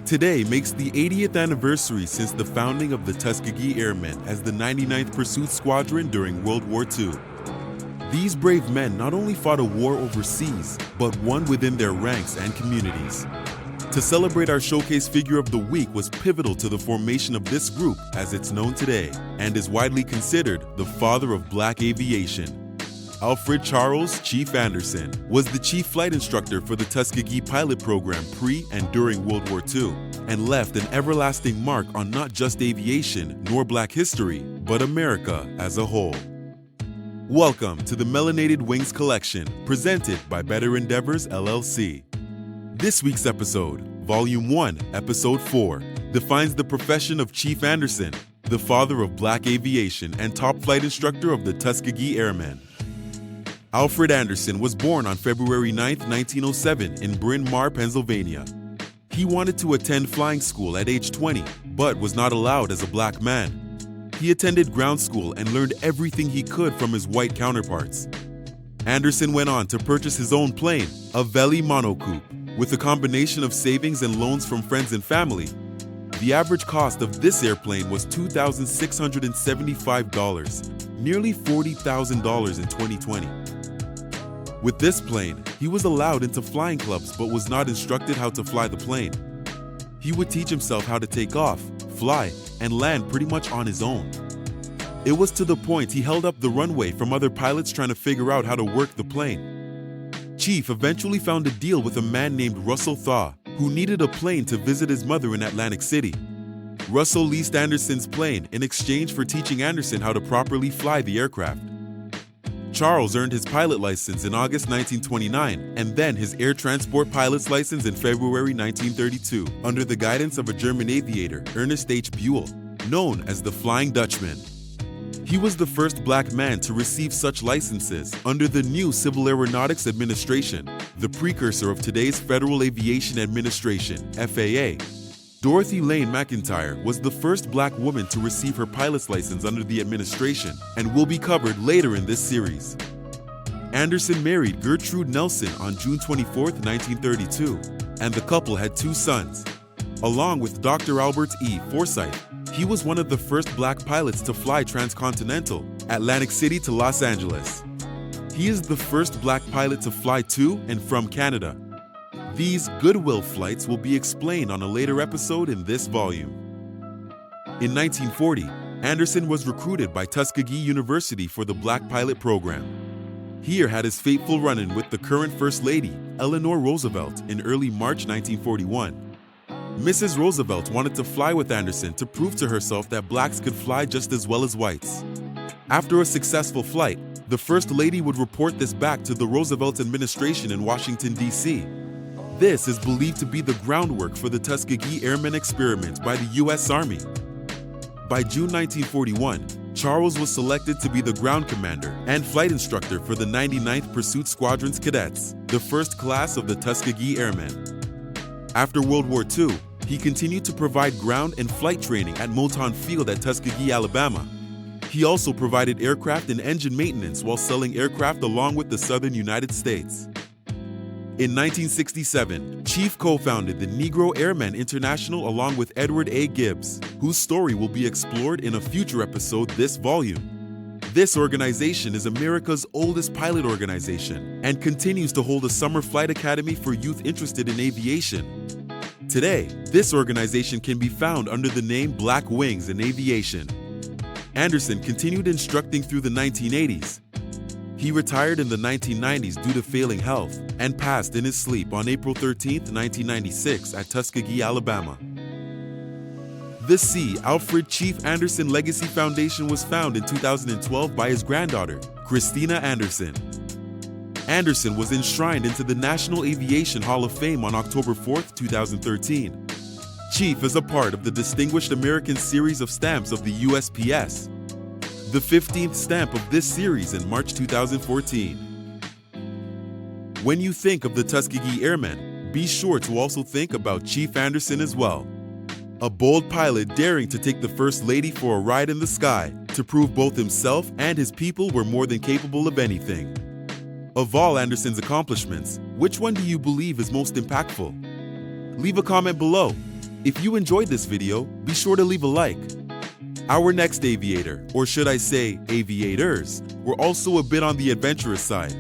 Today makes the 80th anniversary since the founding of the Tuskegee Airmen as the 99th Pursuit Squadron during World War II. These brave men not only fought a war overseas, but won within their ranks and communities. To celebrate, our showcase figure of the week was pivotal to the formation of this group as it's known today, and is widely considered the father of Black Aviation. Alfred Charles Chief Anderson was the Chief Flight Instructor for the Tuskegee pilot program pre and during World War II, and left an everlasting mark on not just aviation nor Black history, but America as a whole. Welcome to the Melanated Wings Collection, presented by Better Endeavors, LLC. This week's episode, Volume 1, Episode 4, defines the profession of Chief Anderson, the father of Black Aviation and top flight instructor of the Tuskegee Airmen. Alfred Anderson was born on February 9, 1907 in Bryn Mawr, Pennsylvania. He wanted to attend flying school at age 20, but was not allowed as a black man. He attended ground school and learned everything he could from his white counterparts. Anderson went on to purchase his own plane, a Veli monocoupe. With a combination of savings and loans from friends and family, the average cost of this airplane was $2,675, nearly $40,000 in 2020. With this plane, he was allowed into flying clubs but was not instructed how to fly the plane. He would teach himself how to take off, fly, and land pretty much on his own. It was to the point he held up the runway from other pilots trying to figure out how to work the plane. Chief eventually found a deal with a man named Russell Thaw, who needed a plane to visit his mother in Atlantic City. Russell leased Anderson's plane in exchange for teaching Anderson how to properly fly the aircraft. Charles earned his pilot license in August 1929 and then his air transport pilot's license in February 1932 under the guidance of a German aviator, Ernest H. Buell, known as the Flying Dutchman. He was the first black man to receive such licenses under the new Civil Aeronautics Administration, the precursor of today's Federal Aviation Administration, FAA. Dorothy Lane McIntyre was the first black woman to receive her pilot's license under the administration and will be covered later in this series. Anderson married Gertrude Nelson on June 24, 1932, and the couple had 2 sons. Along with Dr. Albert E. Forsyth, he was one of the first black pilots to fly transcontinental, Atlantic City to Los Angeles. He is the first black pilot to fly to and from Canada. These goodwill flights will be explained on a later episode in this volume. In 1940, Anderson was recruited by Tuskegee University for the Black Pilot Program. Here had his fateful run-in with the current First Lady Eleanor Roosevelt in early March 1941. Mrs. Roosevelt wanted to fly with Anderson to prove to herself that blacks could fly just as well as whites. After a successful flight, the First Lady would report this back to the Roosevelt administration in Washington, D.C. This is believed to be the groundwork for the Tuskegee Airmen Experiment by the U.S. Army. By June 1941, Charles was selected to be the ground commander and flight instructor for the 99th Pursuit Squadron's cadets, the first class of the Tuskegee Airmen. After World War II, he continued to provide ground and flight training at Moton Field at Tuskegee, Alabama. He also provided aircraft and engine maintenance while selling aircraft along with the southern United States. In 1967, Chief co-founded the Negro Airmen International along with Edward A. Gibbs, whose story will be explored in a future episode this volume. This organization is America's oldest pilot organization and continues to hold a summer flight academy for youth interested in aviation. Today, this organization can be found under the name Black Wings in Aviation. Anderson continued instructing through the 1980s. He retired in the 1990s due to failing health and passed in his sleep on April 13, 1996 at Tuskegee, Alabama. The C. Alfred Chief Anderson Legacy Foundation was founded in 2012 by his granddaughter, Christina Anderson. Anderson was enshrined into the National Aviation Hall of Fame on October 4, 2013. Chief is a part of the Distinguished American Series of Stamps of the USPS, the 15th stamp of this series in March 2014. When you think of the Tuskegee Airmen, be sure to also think about Chief Anderson as well. A bold pilot daring to take the First Lady for a ride in the sky to prove both himself and his people were more than capable of anything. Of all Anderson's accomplishments, which one do you believe is most impactful? Leave a comment below. If you enjoyed this video, be sure to leave a like. Our next aviator, or should I say aviators, were also a bit on the adventurous side.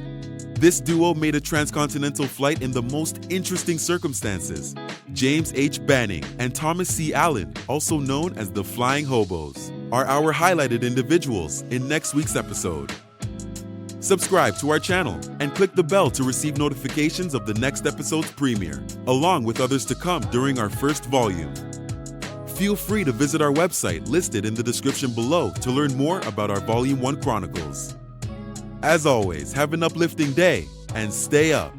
This duo made a transcontinental flight in the most interesting circumstances. James H. Banning and Thomas C. Allen, also known as the Flying Hobos, are our highlighted individuals in next week's episode. Subscribe to our channel and click the bell to receive notifications of the next episode's premiere, along with others to come during our first volume. Feel free to visit our website listed in the description below to learn more about our Volume 1 Chronicles. As always, have an uplifting day and stay up.